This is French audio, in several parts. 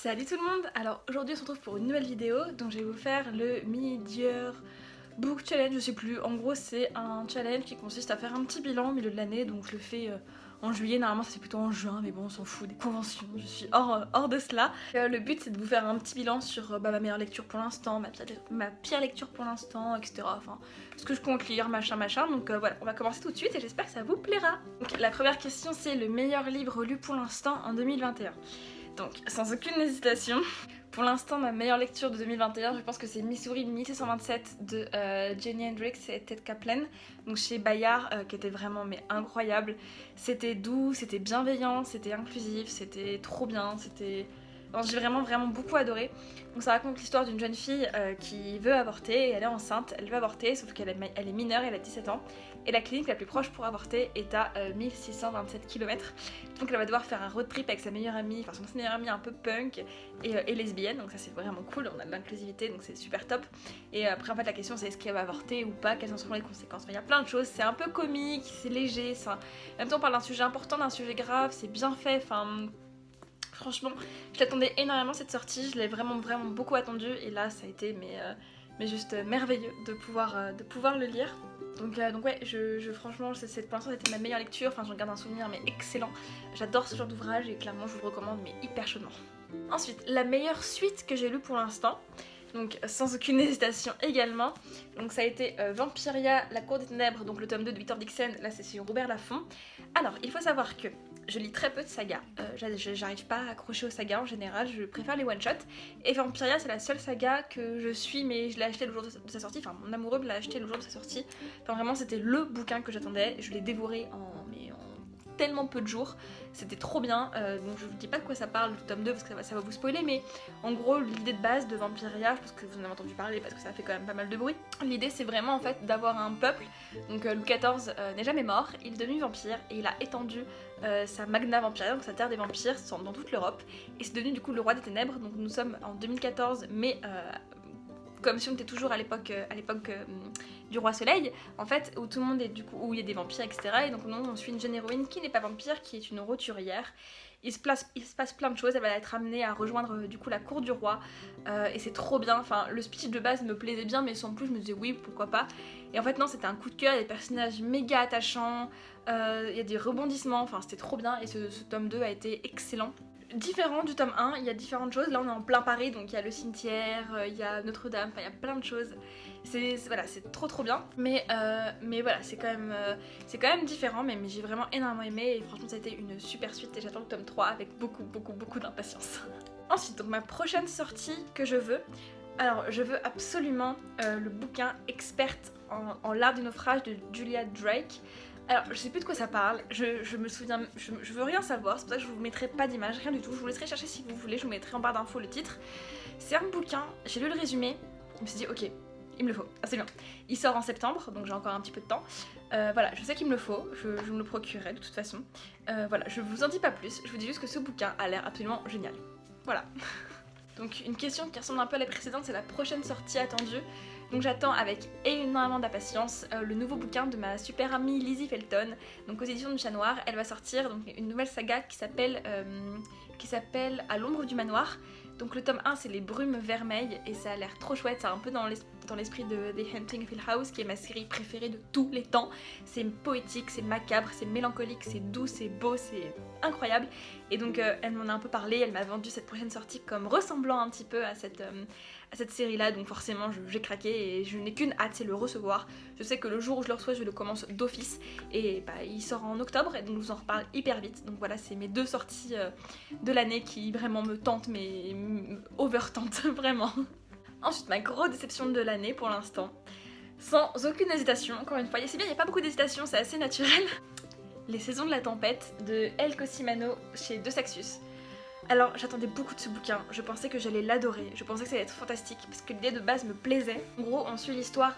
Salut tout le monde. Alors aujourd'hui on se retrouve pour une nouvelle vidéo, donc je vais vous faire le Mid-Year Book Challenge, je sais plus. En gros c'est un challenge qui consiste à faire un petit bilan au milieu de l'année, donc je le fais en juillet, normalement ça c'est plutôt en juin, mais bon on s'en fout des conventions, je suis hors de cela. Le but c'est de vous faire un petit bilan sur ma meilleure lecture pour l'instant, ma pire lecture pour l'instant, etc. Enfin, ce que je compte lire, machin. Donc voilà, on va commencer tout de suite et j'espère que ça vous plaira. Donc la première question c'est le meilleur livre lu pour l'instant en 2021. Donc, sans aucune hésitation, pour l'instant, ma meilleure lecture de 2021, je pense que c'est Missouri 1727 de Jenny Hendrix et Ted Kaplan, donc chez Bayard, qui était vraiment incroyable. C'était doux, c'était bienveillant, c'était inclusif, c'était trop bien, c'était... Alors, j'ai vraiment beaucoup adoré. Donc ça raconte l'histoire d'une jeune fille qui veut avorter et elle est enceinte, elle veut avorter sauf qu'elle est mineure, elle a 17 ans et la clinique la plus proche pour avorter est à 1627 km. Donc elle va devoir faire un road trip avec sa meilleure amie, enfin son meilleure amie un peu punk et lesbienne, donc ça c'est vraiment cool, on a de l'inclusivité donc c'est super top. Et après en fait la question c'est est-ce qu'elle va avorter ou pas, quelles en seront les conséquences. Enfin, il y a plein de choses, c'est un peu comique, c'est léger, en même temps on parle d'un sujet important, d'un sujet grave, c'est bien fait, enfin... Franchement, je l'attendais énormément cette sortie, je l'ai vraiment beaucoup attendue et là ça a été mais juste merveilleux de pouvoir le lire. Donc ouais, franchement, pour l'instant c'était ma meilleure lecture, enfin j'en garde un souvenir mais excellent. J'adore ce genre d'ouvrage et clairement je vous le recommande mais hyper chaudement. Ensuite, la meilleure suite que j'ai lue pour l'instant, donc sans aucune hésitation également, donc ça a été Vampiria, la cour des ténèbres, donc le tome 2 de Victor Dixon, là c'est sur Robert Laffont. Alors, il faut savoir que je lis très peu de sagas, j'arrive pas à accrocher aux sagas en général, je préfère les one-shots, et Vampiria c'est la seule saga que je suis, mais je l'ai acheté le jour de sa sortie, enfin mon amoureux me l'a acheté le jour de sa sortie, enfin vraiment c'était le bouquin que j'attendais, je l'ai dévoré en tellement peu de jours, c'était trop bien, donc je vous dis pas de quoi ça parle le tome 2 parce que ça va vous spoiler, mais en gros l'idée de base de Vampiria, je pense que vous en avez entendu parler parce que ça fait quand même pas mal de bruit, l'idée c'est vraiment en fait d'avoir un peuple, donc Louis XIV n'est jamais mort, il est devenu vampire et il a étendu sa Magna Vampiria, donc sa terre des vampires dans toute l'Europe, et c'est devenu du coup le roi des ténèbres, donc nous sommes en 2014 mais comme si on était toujours à l'époque du roi soleil, en fait, où tout le monde est du coup, où il y a des vampires, etc. Et donc on suit une jeune héroïne qui n'est pas vampire, qui est une roturière. Il se passe plein de choses, elle va être amenée à rejoindre du coup la cour du roi, et c'est trop bien, enfin le speech de base me plaisait bien, mais sans plus je me disais oui, pourquoi pas. Et en fait non, c'était un coup de cœur, il y a des personnages méga attachants, il y a des rebondissements, enfin c'était trop bien, et ce tome 2 a été excellent. Différent du tome 1, il y a différentes choses, là on est en plein Paris, donc il y a le cimetière, il y a Notre-Dame, enfin il y a plein de choses, voilà, c'est trop bien, mais voilà, c'est quand même différent, mais j'ai vraiment énormément aimé, et franchement ça a été une super suite, et j'attends le tome 3 avec beaucoup d'impatience. Ensuite, donc ma prochaine sortie que je veux, alors je veux absolument le bouquin Experte en l'art du naufrage de Julia Drake. Alors, je sais plus de quoi ça parle, je me souviens, je veux rien savoir, c'est pour ça que je vous mettrai pas d'image, rien du tout, je vous laisserai chercher si vous voulez, je vous mettrai en barre d'infos le titre. C'est un bouquin, j'ai lu le résumé, je me suis dit ok, il me le faut, absolument. Il sort en septembre, donc j'ai encore un petit peu de temps. Voilà, je sais qu'il me le faut, je me le procurerai de toute façon. Voilà, je vous en dis pas plus, je vous dis juste que ce bouquin a l'air absolument génial. Voilà. Donc une question qui ressemble un peu à la précédente, c'est la prochaine sortie attendue. Donc j'attends avec énormément d'impatience le nouveau bouquin de ma super amie Lizzie Felton, donc aux éditions du Chat Noir. Elle va sortir donc une nouvelle saga qui s'appelle À l'ombre du manoir. Donc le tome 1 c'est Les Brumes Vermeilles et ça a l'air trop chouette, c'est un peu dans l'esprit de The Haunting of Hill House qui est ma série préférée de tous les temps. C'est poétique, c'est macabre, c'est mélancolique, c'est doux, c'est beau, c'est incroyable. Et donc elle m'en a un peu parlé, elle m'a vendu cette prochaine sortie comme ressemblant un petit peu à cette série là, donc forcément j'ai craqué et je n'ai qu'une hâte, c'est le recevoir. Je sais que le jour où je le reçois je le commence d'office et il sort en octobre et donc je vous en reparle hyper vite. Donc voilà, c'est mes deux sorties de l'année qui vraiment me tentent, mais over-tentent vraiment. Ensuite, ma grosse déception de l'année pour l'instant, sans aucune hésitation, encore une fois, c'est bien, il n'y a pas beaucoup d'hésitation, c'est assez naturel. Les saisons de la tempête de El Cosimano chez De Saxus. Alors j'attendais beaucoup de ce bouquin, je pensais que j'allais l'adorer, je pensais que ça allait être fantastique parce que l'idée de base me plaisait. En gros on suit l'histoire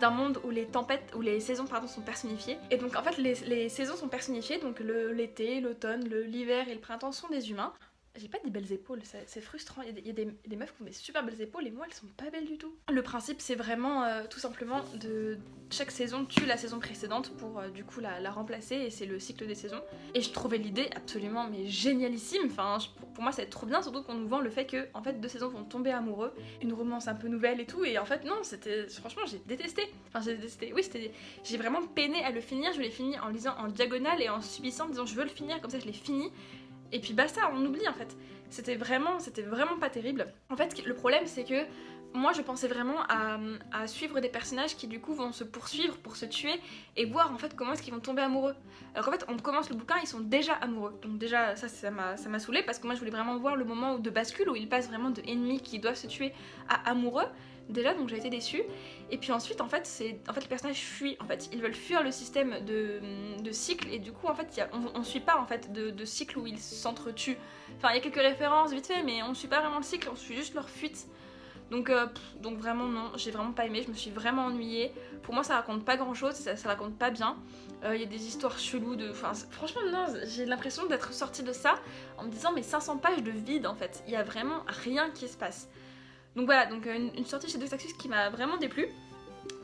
d'un monde où les saisons sont personnifiées. Et donc en fait les saisons sont personnifiées, donc l'été, l'automne, l'hiver et le printemps sont des humains. J'ai pas des belles épaules, c'est frustrant. Il y a des meufs qui ont des super belles épaules et moi elles sont pas belles du tout. Le principe c'est vraiment tout simplement de chaque saison tue la saison précédente pour du coup la remplacer et c'est le cycle des saisons. Et je trouvais l'idée absolument mais génialissime. Enfin pour moi ça va être trop bien, surtout qu'on nous vend le fait que en fait 2 saisons vont tomber amoureux, une romance un peu nouvelle et tout et en fait non c'était franchement j'ai détesté. Enfin j'ai détesté, oui j'ai vraiment peiné à le finir, je l'ai fini en lisant en diagonale et en subissant en disant je veux le finir comme ça je l'ai fini. Et puis basta, on oublie en fait. C'était vraiment pas terrible. En fait, le problème c'est que moi je pensais vraiment à suivre des personnages qui du coup vont se poursuivre pour se tuer et voir en fait comment est-ce qu'ils vont tomber amoureux. Alors qu'en fait on commence le bouquin, ils sont déjà amoureux. Donc déjà ça m'a saoulée parce que moi je voulais vraiment voir le moment de bascule où ils passent vraiment de ennemis qui doivent se tuer à amoureux. Déjà donc j'ai été déçue. Et puis ensuite en fait les personnages fuient en fait, ils veulent fuir le système de cycle et du coup en fait on suit pas en fait de cycle où ils s'entretuent. Enfin il y a quelques références vite fait mais on suit pas vraiment le cycle, on suit juste leur fuite. Donc vraiment non, j'ai vraiment pas aimé, je me suis vraiment ennuyée. Pour moi ça raconte pas grand chose, ça raconte pas bien. Il y a des histoires cheloues de... Enfin franchement non, j'ai l'impression d'être sortie de ça en me disant mais 500 pages de vide en fait. Il y a vraiment rien qui se passe. Donc voilà, donc une sortie chez Doxaxus qui m'a vraiment déplu.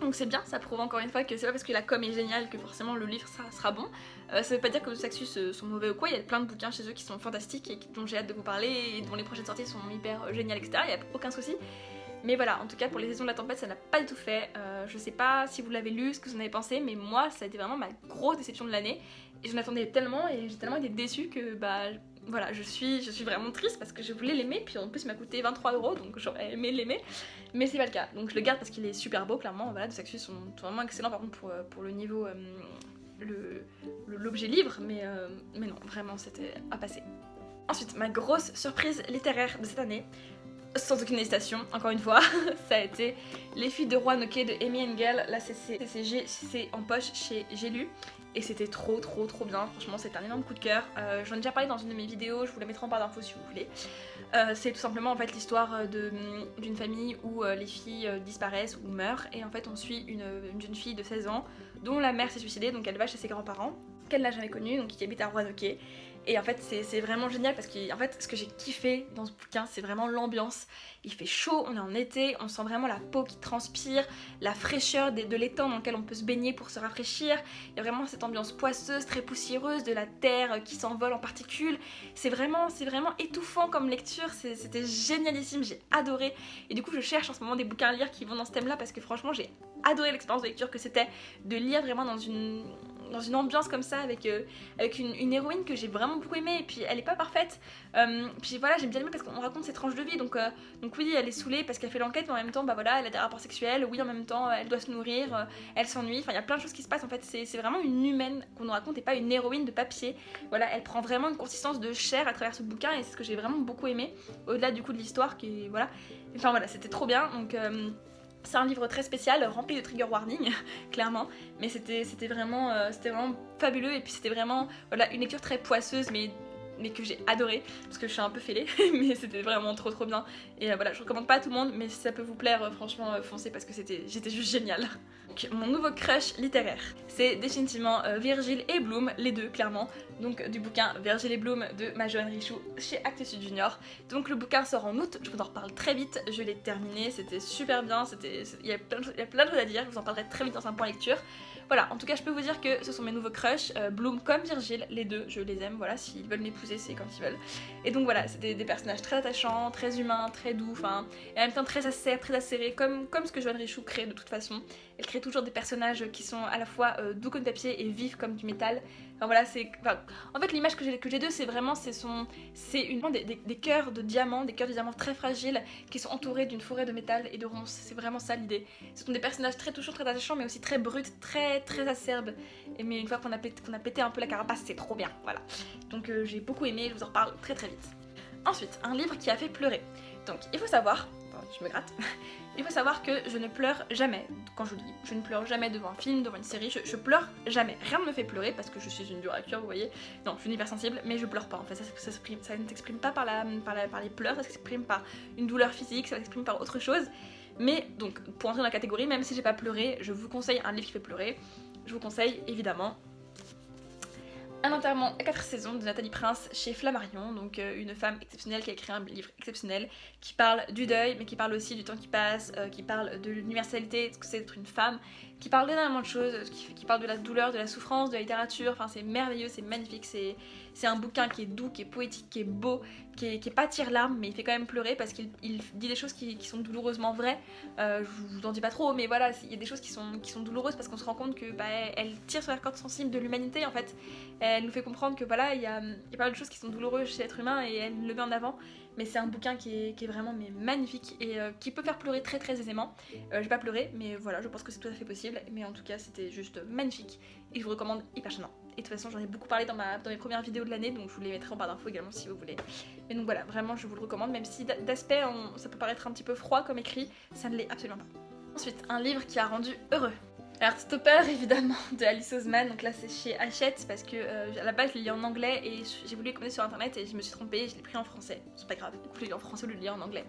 Donc c'est bien, ça prouve encore une fois que c'est pas parce que la com est géniale que forcément le livre sera bon. Ça veut pas dire que Doxaxus sont mauvais ou quoi, il y a plein de bouquins chez eux qui sont fantastiques et dont j'ai hâte de vous parler et dont les prochaines sorties sont hyper géniales, etc. Il y a aucun souci. Mais voilà, en tout cas pour les saisons de la tempête ça n'a pas du tout fait. Je sais pas si vous l'avez lu, ce que vous en avez pensé, mais moi ça a été vraiment ma grosse déception de l'année. Et j'en attendais tellement et j'ai tellement été déçue que bah... Voilà, je suis vraiment triste parce que je voulais l'aimer, puis en plus il m'a coûté 23 €, donc j'aurais aimé l'aimer, mais c'est pas le cas. Donc je le garde parce qu'il est super beau, clairement. Voilà, Doxaxus sont vraiment excellents par contre pour le niveau, l'objet livre, mais non, vraiment c'était à passer. Ensuite, ma grosse surprise littéraire de cette année, sans aucune hésitation, encore une fois, ça a été Les filles de Roi Noké de Amy Engel. Là c'est en poche chez J'ai lu. Et c'était trop bien, franchement c'était un énorme coup de cœur. J'en ai déjà parlé dans une de mes vidéos, je vous la mettrai en barre d'infos si vous voulez. C'est tout simplement en fait l'histoire d'une famille où les filles disparaissent ou meurent. Et en fait on suit une jeune fille de 16 ans dont la mère s'est suicidée, donc elle va chez ses grands-parents, qu'elle n'a jamais connue, donc qui habite à Roanoke. Et en fait c'est vraiment génial parce que en fait ce que j'ai kiffé dans ce bouquin c'est vraiment l'ambiance. Il fait chaud, on est en été, on sent vraiment la peau qui transpire, la fraîcheur de l'étang dans lequel on peut se baigner pour se rafraîchir. Il y a vraiment cette ambiance poisseuse, très poussiéreuse, de la terre qui s'envole en particules. C'est vraiment étouffant comme lecture, c'était génialissime, j'ai adoré. Et du coup je cherche en ce moment des bouquins à lire qui vont dans ce thème là parce que franchement j'ai adoré l'expérience de lecture que c'était de lire vraiment dans une ambiance comme ça avec une héroïne que j'ai vraiment beaucoup aimée et puis elle est pas parfaite, puis voilà j'aime bien aimer parce qu'on raconte ses tranches de vie donc oui elle est saoulée parce qu'elle fait l'enquête mais en même temps bah voilà elle a des rapports sexuels, oui en même temps elle doit se nourrir, elle s'ennuie, enfin il y a plein de choses qui se passent en fait, c'est vraiment une humaine qu'on nous raconte et pas une héroïne de papier. Voilà, elle prend vraiment une consistance de chair à travers ce bouquin et c'est ce que j'ai vraiment beaucoup aimé au-delà du coup de l'histoire qui voilà, enfin voilà c'était trop bien. Donc c'est un livre très spécial, rempli de trigger warning, clairement, mais c'était vraiment fabuleux et puis c'était vraiment voilà, une lecture très poisseuse mais que j'ai adoré parce que je suis un peu fêlée mais c'était vraiment trop bien et voilà je recommande pas à tout le monde mais si ça peut vous plaire franchement foncez parce que j'étais juste géniale. Donc mon nouveau crush littéraire c'est définitivement Virgile et Bloom, les deux clairement, donc du bouquin Virgile et Bloom de Majoanne Richoux chez Actes Sud Junior. Donc le bouquin sort en août, je vous en reparle très vite, je l'ai terminé, c'était super bien, il y a plein de choses à dire, je vous en parlerai très vite dans un point lecture. Voilà, en tout cas je peux vous dire que ce sont mes nouveaux crushs, Bloom comme Virgile, les deux, je les aime, voilà, s'ils veulent m'épouser c'est quand ils veulent. Et donc voilà, c'est des personnages très attachants, très humains, très doux, enfin, et en même temps très acerbes, très acérés, comme ce que Joanne Richoux crée de toute façon. Elle crée toujours des personnages qui sont à la fois doux comme du papier et vifs comme du métal. Enfin voilà, en fait l'image que j'ai d'eux c'est vraiment, des cœurs de diamants, des cœurs de diamants très fragiles qui sont entourés d'une forêt de métal et de ronces, c'est vraiment ça l'idée. Ce sont des personnages très touchants, très attachants mais aussi très bruts, très acerbes. Mais une fois qu'on a pété un peu la carapace c'est trop bien, voilà. Donc j'ai beaucoup aimé, je vous en reparle très vite. Ensuite, un livre qui a fait pleurer. Donc il faut savoir, je me gratte, il faut savoir que je ne pleure jamais quand je lis, je ne pleure jamais devant un film, devant une série, je pleure jamais, rien ne me fait pleurer parce que je suis une dure à cœur, vous voyez, non je suis une hypersensible mais je pleure pas en fait, ça ne s'exprime pas par les pleurs, ça s'exprime par une douleur physique, ça s'exprime par autre chose. Mais donc pour entrer dans la catégorie, même si j'ai pas pleuré, je vous conseille un livre qui fait pleurer, je vous conseille évidemment Un enterrement à 4 saisons de Nathalie Prince chez Flammarion, donc une femme exceptionnelle qui a écrit un livre exceptionnel qui parle du deuil, mais qui parle aussi du temps qui passe, qui parle de l'universalité, de ce que c'est d'être une femme, qui parle d'énormément de choses, qui parle de la douleur, de la souffrance, de la littérature, enfin c'est merveilleux, c'est magnifique, c'est un bouquin qui est doux, qui est poétique, qui est beau, qui est pas tire-larme, mais il fait quand même pleurer parce qu'il dit des choses qui sont douloureusement vraies. Je vous en dis pas trop, mais voilà, il y a des choses qui sont douloureuses parce qu'on se rend compte que elle tire sur la corde sensible de l'humanité en fait. Elle nous fait comprendre que voilà, il y a pas mal de choses qui sont douloureuses chez l'être humain et elle le met en avant. Mais c'est un bouquin qui est vraiment magnifique et qui peut faire pleurer très très aisément. J'ai pas pleuré, mais voilà, je pense que c'est tout à fait possible. Mais en tout cas, c'était juste magnifique et je vous recommande hyper chaudement. Et de toute façon, j'en ai beaucoup parlé dans mes premières vidéos de l'année, donc je vous les mettrai en barre d'infos également si vous voulez. Mais donc voilà, vraiment, je vous le recommande, même si d'aspect, ça peut paraître un petit peu froid comme écrit, ça ne l'est absolument pas. Ensuite, un livre qui a rendu heureux. Heartstopper évidemment de Alice Oseman, donc là c'est chez Hachette parce que à la base je l'ai lu en anglais et j'ai voulu le commander sur internet et je me suis trompée, je l'ai pris en français, c'est pas grave, du coup je l'ai lu en français au lieu de le lire en anglais.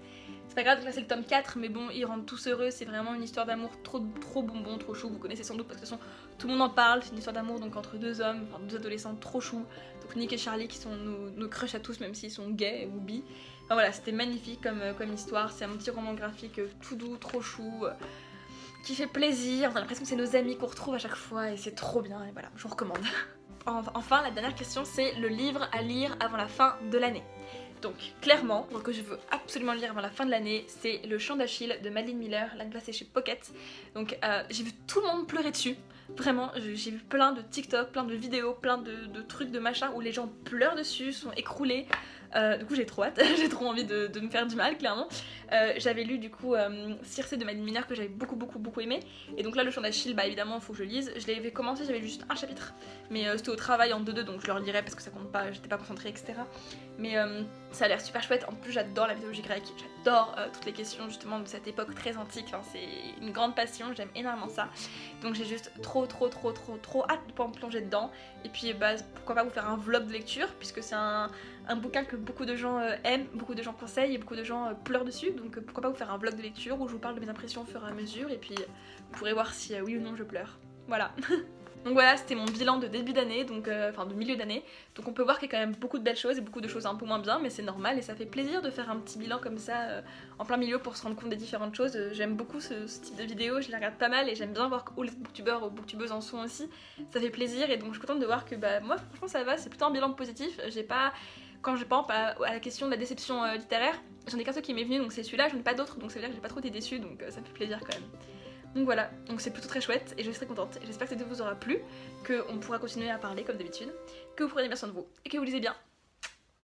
C'est pas grave, donc là c'est le tome 4 mais bon ils rendent tous heureux, c'est vraiment une histoire d'amour trop bonbon, trop chou, vous connaissez sans doute parce que de toute façon tout le monde en parle, c'est une histoire d'amour donc entre deux hommes, enfin deux adolescents trop choux, donc Nick et Charlie qui sont nos crushs à tous même s'ils sont gays ou bi. Enfin voilà, c'était magnifique comme histoire, c'est un petit roman graphique tout doux, trop chou. Qui fait plaisir, on a l'impression que c'est nos amis qu'on retrouve à chaque fois et c'est trop bien et voilà, je vous recommande. Enfin, la dernière question c'est le livre à lire avant la fin de l'année. Donc clairement, ce que je veux absolument lire avant la fin de l'année, c'est Le Chant d'Achille de Madeline Miller, là c'est chez Pocket. Donc j'ai vu tout le monde pleurer dessus, vraiment, j'ai vu plein de TikTok, plein de vidéos, plein de trucs, de machins où les gens pleurent dessus, sont écroulés. Du coup j'ai trop hâte, j'ai trop envie de me faire du mal clairement. J'avais lu du coup Circé de Madeline Miller que j'avais beaucoup aimé. Et donc là le Chant d'Achille, bah évidemment il faut que je le lise. Je l'avais commencé, j'avais lu juste un chapitre. Mais c'était au travail en 2-2 donc je le relirai parce que ça compte pas, j'étais pas concentrée etc. Mais ça a l'air super chouette, en plus j'adore la mythologie grecque, j'adore toutes les questions justement de cette époque très antique, enfin, c'est une grande passion, j'aime énormément ça. Donc j'ai juste trop hâte de pouvoir me plonger dedans. Et puis bah pourquoi pas vous faire un vlog de lecture puisque c'est un bouquin que beaucoup de gens aiment, beaucoup de gens conseillent et beaucoup de gens pleurent dessus. Donc pourquoi pas vous faire un vlog de lecture où je vous parle de mes impressions au fur et à mesure et puis vous pourrez voir si oui ou non je pleure. Voilà. Donc voilà, c'était mon bilan de début d'année, donc enfin de milieu d'année. Donc on peut voir qu'il y a quand même beaucoup de belles choses et beaucoup de choses un peu moins bien, mais c'est normal et ça fait plaisir de faire un petit bilan comme ça en plein milieu pour se rendre compte des différentes choses. J'aime beaucoup ce type de vidéo, je les regarde pas mal et j'aime bien voir où les booktubeurs ou booktubeuses en sont aussi. Ça fait plaisir et donc je suis contente de voir que bah moi franchement ça va, c'est plutôt un bilan positif. J'ai pas... Quand je pense à la question de la déception littéraire, j'en ai qu'un seul qui m'est venu donc c'est celui-là, j'en ai pas d'autres donc ça veut dire que j'ai pas trop été déçue donc ça me fait plaisir quand même. Donc voilà, donc c'est plutôt très chouette et je suis très contente. J'espère que cette vidéo vous aura plu, qu'on pourra continuer à parler comme d'habitude, que vous prenez bien soin de vous et que vous lisez bien.